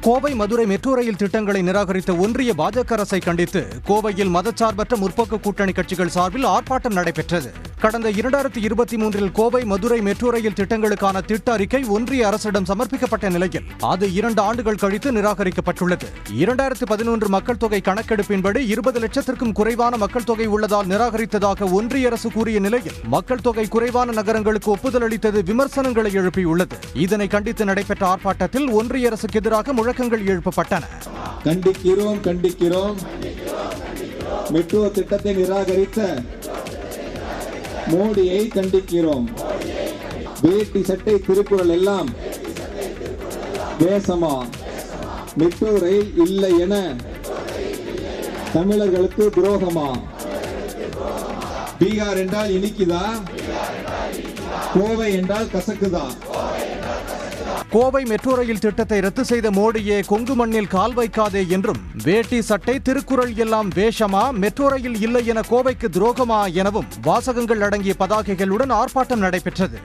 Kovai Madurai metro rail திட்டங்களை நிராகரித்த ஒன்றிய பாஜக அரசை கண்டித்து கோவையில் மதச்சார்பற்ற முற்போக்கு கூட்டணி கட்சிகள் சார்பில் ஆர்ப்பாட்டம் நடைபெற்றது. கடந்த 2023 கோவை மதுரை மெட்ரோ ரயில் திட்டங்களுக்கான திட்ட அறிக்கை ஒன்றிய அரசிடம் சமர்ப்பிக்கப்பட்ட நிலையில் அது 2 ஆண்டுகள் கழித்து நிராகரிக்கப்பட்டுள்ளது. 2011 மக்கள் தொகை கணக்கெடுப்பின்படி 20 லட்சத்திற்கும் குறைவான மக்கள் தொகை உள்ளதால் நிராகரித்ததாக ஒன்றிய அரசு கூறிய நிலையில் மக்கள் தொகை குறைவான நகரங்களுக்கு ஒப்புதல் அளித்தது விமர்சனங்களை எழுப்பியுள்ளது. இதனை கண்டித்து நடைபெற்ற ஆர்ப்பாட்டத்தில் ஒன்றிய அரசுக்கு எதிராக முழக்கங்கள் எழுப்பப்பட்டன. கண்டிக்கிறோம் மெட்ரோ திட்டத்தை நிராகரித்த மோடியை கண்டிக்கிறோம். வேட்டி சட்டை திருக்குறள் எல்லாம் தேசமா, மெட்ரோ ரயில் இல்லை என தமிழர்களுக்கு துரோகமா? பீகார் என்றால் இனிக்குதா, கோவை என்றால் கசக்குதா? கோவை மெட்ரோ ரயில் திட்டத்தை ரத்து செய்த மோடியே கொங்கு மண்ணில் கால் வைக்காதே என்றும், வேட்டி சட்டை திருக்குறள் எல்லாம் வேஷமா, மெட்ரோ ரயில் இல்லை என கோவைக்கு துரோகமா எனவும் வாசகங்கள் அடங்கிய பதாகைகளுடன் ஆர்ப்பாட்டம் நடைபெற்றது.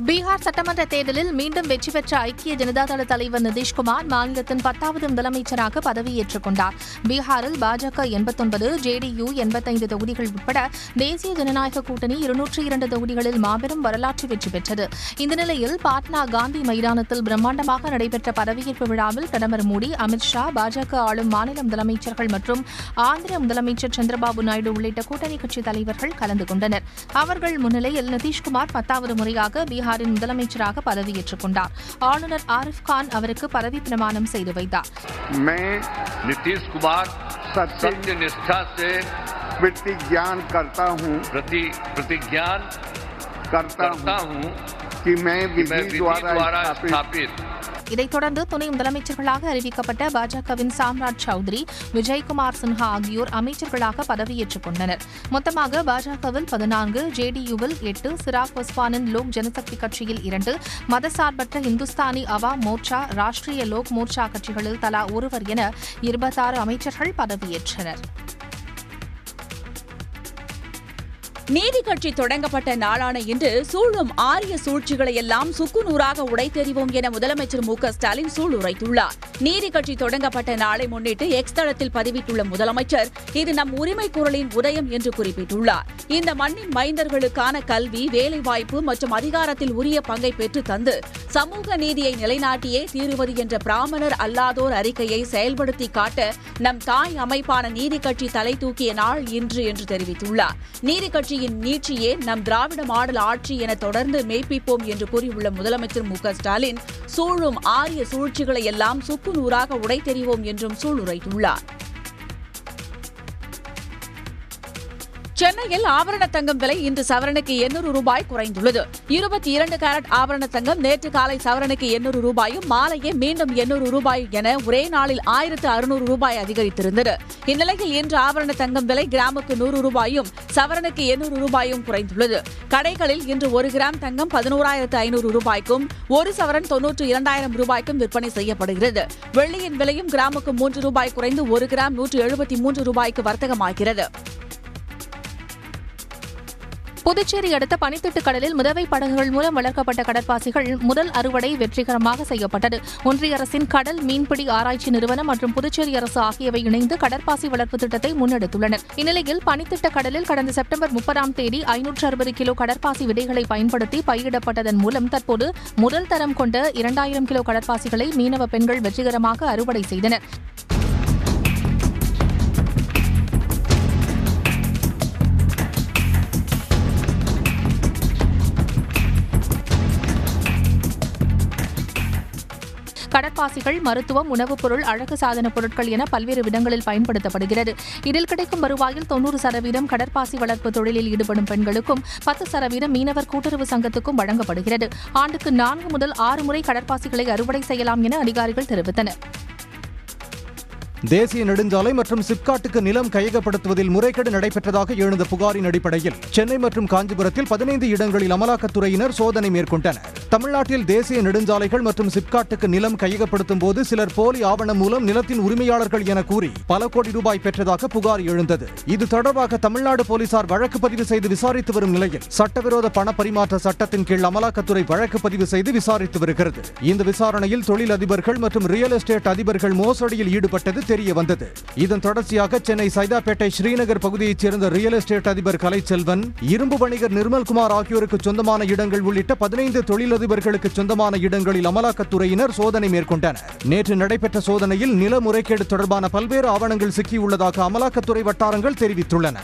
பீகார் சட்டமன்ற தேர்தலில் மீண்டும் வெற்றி பெற்ற ஐக்கிய ஜனதாதள தலைவர் நிதிஷ்குமார் மாநிலத்தின் 10வது முதலமைச்சராக பதவியேற்றுக் கொண்டார். பீகாரில் பாஜக 89, ஜேடியு 85 தொகுதிகள் உட்பட தேசிய ஜனநாயக கூட்டணி 202 தொகுதிகளில் மாபெரும் வரலாற்று வெற்றி பெற்றது. இந்த நிலையில் பாட்னா காந்தி மைதானத்தில் பிரம்மாண்டமாக நடைபெற்ற பதவியேற்பு விழாவில் பிரதமர் மோடி, அமித்ஷா, பாஜக ஆளும் மாநில முதலமைச்சர்கள் மற்றும் ஆந்திர முதலமைச்சர் சந்திரபாபு நாயுடு உள்ளிட்ட கூட்டணி கட்சி தலைவர்கள் கலந்து கொண்டனர். அவர்கள் முன்னிலையில் நிதிஷ்குமார் 10வது முறையாக பீகாரின் முதலமைச்சராக பதவியேற்றுக் கொண்டார். ஆளுநர் ஆரிஃப் கான் அவருக்கு பதவி பிரமாணம் செய்து வைத்தார். नीतीश कुमार सत्यनिष्ठा से प्रतिज्ञान करता हूं कि मैं विधि द्वारा स्थापित. இதைத் தொடர்ந்து துணை முதலமைச்சர்களாக அறிவிக்கப்பட்ட பாஜகவின் சாம்ராஜ் சௌத்ரி, விஜய்குமார் சின்ஹா ஆகியோர் அமைச்சர்களாக பதவியேற்றுக் கொண்டனர். மொத்தமாக பாஜகவில் 14, ஜேடியுவில் 8, சிராக் பஸ்வானின் லோக் ஜனசக்தி கட்சியில் 2, மதசார்பற்ற இந்துஸ்தானி அவாம் மோர்ச்சா, ராஷ்டிரிய லோக் மோர்ச்சா கட்சிகளில் தலா ஒருவர் என 26 அமைச்சர்கள் பதவியேற்றனர். நீதி கட்சி தொடங்கப்பட்ட நாளான இன்று சூழும் ஆரிய சூழ்ச்சிகளை எல்லாம் சுக்குநூறாக உடைத்தெறிவோம் என முதலமைச்சர் மு.க.ஸ்டாலின் சூளுரைத்துள்ளார். நீதி கட்சி தொடங்கப்பட்ட நாளை முன்னிட்டு எக்ஸ் தளத்தில் பதிவிட்டுள்ள முதலமைச்சர், இது நம் உரிமை குரலின் உதயம் என்று குறிப்பிட்டுள்ளார். இந்த மண்ணின் மைந்தர்களுக்கான கல்வி, வேலைவாய்ப்பு மற்றும் அதிகாரத்தில் உரிய பங்கை பெற்று தந்து சமூக நீதியை நிலைநாட்டியே தீருவது என்ற பிராமணர் அல்லாதோர் அறிக்கையை செயல்படுத்தி காட்ட நம் தாய் அமைப்பான நீதி கட்சி தலை தூக்கிய நாள் இன்று என்று தெரிவித்துள்ளார். நீதி கட்சி நீட்சியே நம் திராவிட மாடல் ஆட்சி என தொடர்ந்து மெய்ப்பிப்போம் என்று கூறியுள்ள முதலமைச்சர் மு.க.ஸ்டாலின், சூழும் ஆரிய சூழ்ச்சிகளை எல்லாம் சுக்குநூறாக உடைத்தெறிவோம் என்றும் சூளுரைத்துள்ளார். சென்னையில் ஆபரண தங்கம் விலை இன்று சவரனுக்கு 800 ரூபாய் குறைந்துள்ளது. 22 கேரட் ஆபரண தங்கம் நேற்று காலை சவரனுக்கு 800 ரூபாயும் மாலையே மீண்டும் 800 ரூபாய் என ஒரே நாளில் 1600 ரூபாய் அதிகரித்திருந்தது. இந்நிலையில் இன்று ஆபரண தங்கம் விலை கிராமுக்கு 100 ரூபாயும் சவரனுக்கு 800 ரூபாயும் குறைந்துள்ளது. கடைகளில் இன்று 1 கிராம் தங்கம் 11,500 ரூபாய்க்கும் 1 சவரன் 92,000 ரூபாய்க்கும் விற்பனை செய்யப்படுகிறது. வெள்ளியின் விலையும் கிராமுக்கு 3 ரூபாய் குறைந்து 1 கிராம் 173 ரூபாய்க்கு வர்த்தகமாகிறது. புதுச்சேரி அடுத்த பனித்திட்டு கடலில் மிதவை படகுகள் மூலம் வளர்க்கப்பட்ட கடற்பாசிகள் முதல் அறுவடை வெற்றிகரமாக செய்யப்பட்டது. ஒன்றிய அரசின் கடல் மீன்பிடி ஆராய்ச்சி நிறுவனம் மற்றும் புதுச்சேரி அரசு ஆகியவை இணைந்து கடற்பாசி வளர்ப்பு திட்டத்தை முன்னெடுத்துள்ளனர். இந்நிலையில் பனித்திட்ட கடலில் கடந்த செப்டம்பர் 30ஆம் தேதி 560 கிலோ கடற்பாசி விதைகளை பயன்படுத்தி பயிரிடப்பட்டதன் மூலம் தற்போது முதல் தரம் கொண்ட 2000 கிலோ கடற்பாசிகளை மீனவ பெண்கள் வெற்றிகரமாக அறுவடை செய்தனர். கடற்பாசிகள் மருத்துவம், உணவுப் பொருள், அழகு சாதன பொருட்கள் என பல்வேறு விதங்களில் பயன்படுத்தப்படுகிறது. இதில் கிடைக்கும் வருவாயில் 90% கடற்பாசி வளர்ப்பு தொழிலில் ஈடுபடும் பெண்களுக்கும் 10% மீனவர் கூட்டுறவு சங்கத்துக்கும் வழங்கப்படுகிறது. ஆண்டுக்கு 4 முதல் 6 முறை கடற்பாசிகளை அறுவடை செய்யலாம் என அதிகாரிகள் தெரிவித்தனர். தேசிய நெடுஞ்சாலை மற்றும் சிப்காட்டுக்கு நிலம் கையகப்படுத்துவதில் முறைகேடு நடைபெற்றதாக எழுந்த புகாரின் அடிப்படையில் சென்னை மற்றும் காஞ்சிபுரத்தில் 15 இடங்களில் அமலாக்கத்துறையினர் சோதனை மேற்கொண்டனர். தமிழ்நாட்டில் தேசிய நெடுஞ்சாலைகள் மற்றும் சிப்காட்டுக்கு நிலம் கையகப்படுத்தும் போது சிலர் போலி ஆவணம் மூலம் நிலத்தின் உரிமையாளர்கள் என கூறி பல கோடி ரூபாய் பெற்றதாக புகார் எழுந்தது. இது தொடர்பாக தமிழ்நாடு போலீசார் வழக்கு பதிவு செய்து விசாரித்து வரும் நிலையில் சட்டவிரோத பண பரிமாற்ற சட்டத்தின் கீழ் அமலாக்கத்துறை வழக்கு பதிவு செய்து விசாரித்து வருகிறது. இந்த விசாரணையில் தொழில் அதிபர்கள் மற்றும் ரியல் எஸ்டேட் அதிபர்கள் மோசடியில் ஈடுபட்டது தெரிய வந்தது. இதன் தொடர்ச்சியாக சென்னை சைதாப்பேட்டை ஸ்ரீநகர் பகுதியைச் சேர்ந்த ரியல் எஸ்டேட் அதிபர் கலைச்செல்வன், இரும்பு வணிகர் நிர்மல்குமார் ஆகியோருக்கு சொந்தமான இடங்கள் உள்ளிட்ட 15 தொழிலதிபர்களுக்கு சொந்தமான இடங்களில் அமலாக்கத்துறையினர் சோதனை மேற்கொண்டனர். நேற்று நடைபெற்ற சோதனையில் நில முறைகேடு தொடர்பான பல்வேறு ஆவணங்கள் சிக்கியுள்ளதாக அமலாக்கத்துறை வட்டாரங்கள் தெரிவித்துள்ளன.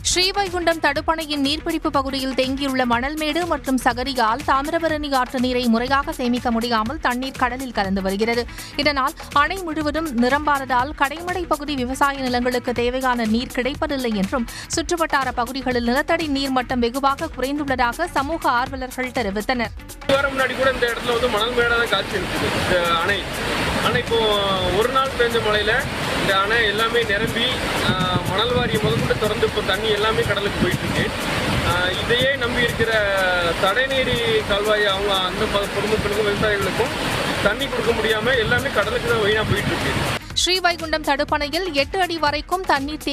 ஸ்ரீவைகுண்டம் தடுப்பணையின் நீர்பிடிப்பு பகுதியில் தேங்கியுள்ள மணல்மேடு மற்றும் சகரியால் தாமிரபரணி ஆற்று நீரை முறையாக சேமிக்க முடியாமல் தண்ணீர் கடலில் கலந்து வருகிறது. இதனால் அணை முழுவதும் நிரம்பாததால் கடைமடை பகுதி விவசாய நிலங்களுக்கு தேவையான நீர் கிடைப்பதில்லை என்றும் சுற்றுவட்டார பகுதிகளில் நிலத்தடி நீர் மட்டம் வெகுவாக குறைந்துள்ளதாக சமூக ஆர்வலர்கள் தெரிவித்தனர். முன்னாடி கூட இந்த இடத்துல வந்து மணல் மேடான காட்சி இருக்குது. இந்த அணை இப்போ ஒரு நாள் பெஞ்ச மழையில இந்த அணை எல்லாமே நிரம்பி மணல் வாரியை முதற்கொண்டு திறந்து இப்போ தண்ணி எல்லாமே கடலுக்கு போயிட்டு இருக்கு. இதையே நம்பி இருக்கிற தடைநீரி கால்வாய் அவங்க அந்த பொதுமக்களுக்கும் விவசாயிகளுக்கும் தண்ணி கொடுக்க முடியாம எல்லாமே கடலுக்கு தான் வீணா போயிட்டு இருக்கு. ஸ்ரீவைகுண்டம் தடுப்பணையில் 8 அடி வரைக்கும் தண்ணீர்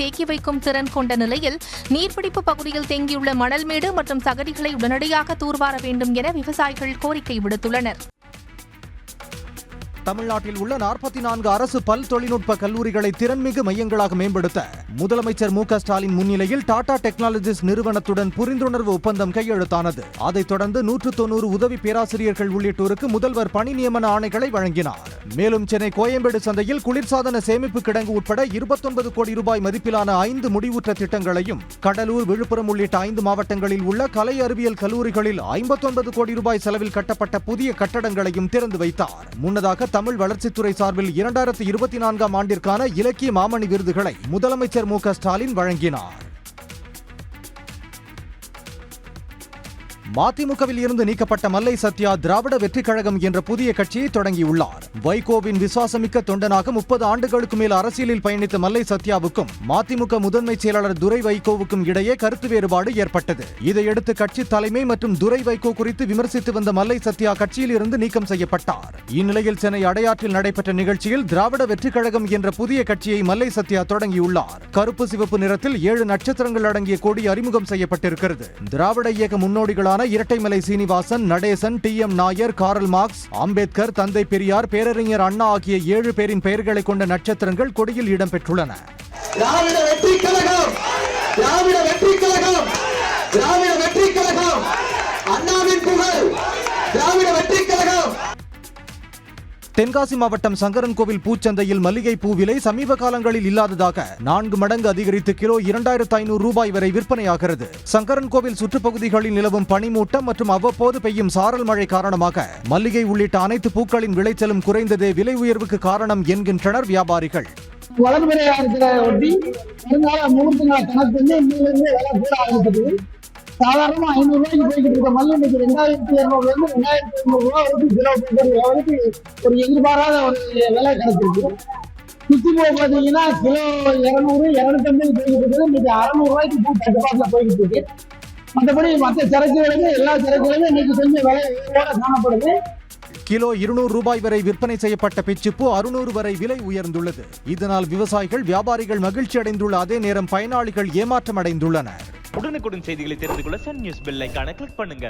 தேக்கி வைக்கும் திறன் கொண்ட நிலையில் நீர்பிடிப்பு பகுதியில் தேங்கியுள்ள மணல்மேடு மற்றும் சகதிகளை உடனடியாக தூர்வார வேண்டும் என விவசாயிகள் கோரிக்கை விடுத்துள்ளனர். தமிழ்நாட்டில் உள்ள 44 அரசு பல் தொழில்நுட்ப கல்லூரிகளை திறன்மிகு மையங்களாக மேம்படுத்த முதலமைச்சர் மு.க.ஸ்டாலின் முன்னிலையில் டாடா டெக்னாலஜிஸ் நிறுவனத்துடன் புரிந்துணர்வு ஒப்பந்தம் கையெழுத்தானது. அதைத் தொடர்ந்து 190 உதவி பேராசிரியர்கள் உள்ளிட்டோருக்கு முதல்வர் பணி நியமன ஆணைகளை வழங்கினார். மேலும் சென்னை கோயம்பேடு சந்தையில் குளிர்சாதன சேமிப்பு கிடங்கு உட்பட 29 கோடி ரூபாய் மதிப்பிலான 5 முடிவுற்ற திட்டங்களையும், கடலூர், விழுப்புரம் உள்ளிட்ட 5 மாவட்டங்களில் உள்ள கலை அறிவியல் கல்லூரிகளில் 59 கோடி ரூபாய் செலவில் கட்டப்பட்ட புதிய கட்டடங்களையும் திறந்து வைத்தார். முன்னதாக தமிழ் வளர்ச்சித்துறை சார்பில் 2024ஆம் ஆண்டிற்கான இலக்கிய மாமணி விருதுகளை முதலமைச்சர் மு.க.ஸ்டாலின் வழங்கினார். மதிமுகவில் இருந்து நீக்கப்பட்ட மல்லை சத்யா திராவிட வெற்றிக் கழகம் என்ற புதிய கட்சியை தொடங்கியுள்ளார். வைகோவின் விசுவாசமிக்க தொண்டனாக 30 ஆண்டுகளுக்கு மேல் அரசியலில் பயணித்த மல்லை சத்யாவுக்கும் மதிமுக முதன்மை செயலாளர் துரை வைகோவுக்கும் இடையே கருத்து வேறுபாடு ஏற்பட்டது. இதையடுத்து கட்சி தலைமை மற்றும் துரை வைகோ குறித்து விமர்சித்து வந்த மல்லை சத்யா கட்சியில் இருந்து நீக்கம் செய்யப்பட்டார். இந்நிலையில் சென்னை அடையாற்றில் நடைபெற்ற நிகழ்ச்சியில் திராவிட வெற்றிக் கழகம் என்ற புதிய கட்சியை மல்லை சத்யா தொடங்கியுள்ளார். கருப்பு சிவப்பு நிறத்தில் 7 நட்சத்திரங்கள் அடங்கிய கொடி அறிமுகம் செய்யப்பட்டிருக்கிறது. திராவிட இயக்க முன்னோடிகளான இரட்டைமலை சீனிவாசன், நடேசன், டி.எம். நாயர், காரல் மார்க்ஸ், அம்பேத்கர், தந்தை பெரியார், பேரறிஞர் அண்ணா ஆகிய 7 பேரின் பெயர்களை கொண்ட நட்சத்திரங்கள் கொடியில் இடம்பெற்றுள்ளன. திராவிட வெற்றிக் கழகம், திராவிட வெற்றிக் கழகம், திராவிட வெற்றிக் கழகம், அண்ணாவின் புகழ், திராவிட வெற்றிக் கழகம். தென்காசி மாவட்டம் சங்கரன்கோவில் பூச்சந்தையில் மல்லிகை பூ விலை சமீப காலங்களில் இல்லாததாக 4 மடங்கு அதிகரித்து கிலோ 2500 ரூபாய் வரை விற்பனையாகிறது. சங்கரன்கோவில் சுற்றுப்பகுதிகளில் நிலவும் பனிமூட்டம் மற்றும் அவ்வப்போது பெய்யும் சாரல் மழை காரணமாக மல்லிகை உள்ளிட்ட அனைத்து பூக்களின் விளைச்சலும் குறைந்ததே விலை உயர்வுக்கு காரணம் என்கின்றனர் வியாபாரிகள். சாதாரணமா 500 ரூபாய்க்கு போய்கிட்டு இருக்க மல்லி இன்னைக்கு 2200 2500 ரூபாய் வரைக்கும் கிலோ போடுறது ஒரு எதிர்பாராத ஒரு விலை கிடைச்சிருக்கு. சுத்தி பூ பாத்தீங்கன்னா கிலோ 200 250 போய்கிட்டு இருக்குது. இன்னைக்கு 600 ரூபாய்க்கு பூ தட்டுப்பாட்டுல போய்கிட்டு இருக்கு. மற்றபடி மற்ற சரக்குகளுமே எல்லா சரக்குகளுமே இன்னைக்கு கொஞ்சம் விலை உயர்வோட காணப்படுது. கிலோ 200 ரூபாய் வரை விற்பனை செய்யப்பட்ட பிச்சிப்பூ 600 வரை விலை உயர்ந்துள்ளது. இதனால் விவசாயிகள், வியாபாரிகள் மகிழ்ச்சி அடைந்துள்ள அதே நேரம் பயனாளிகள் ஏமாற்றம் அடைந்துள்ளனர். உடனுக்குடன் செய்திகளை தெரிந்து கொள்ள சன் நியூஸ் பெல் ஐகானை கிளிக் பண்ணுங்க.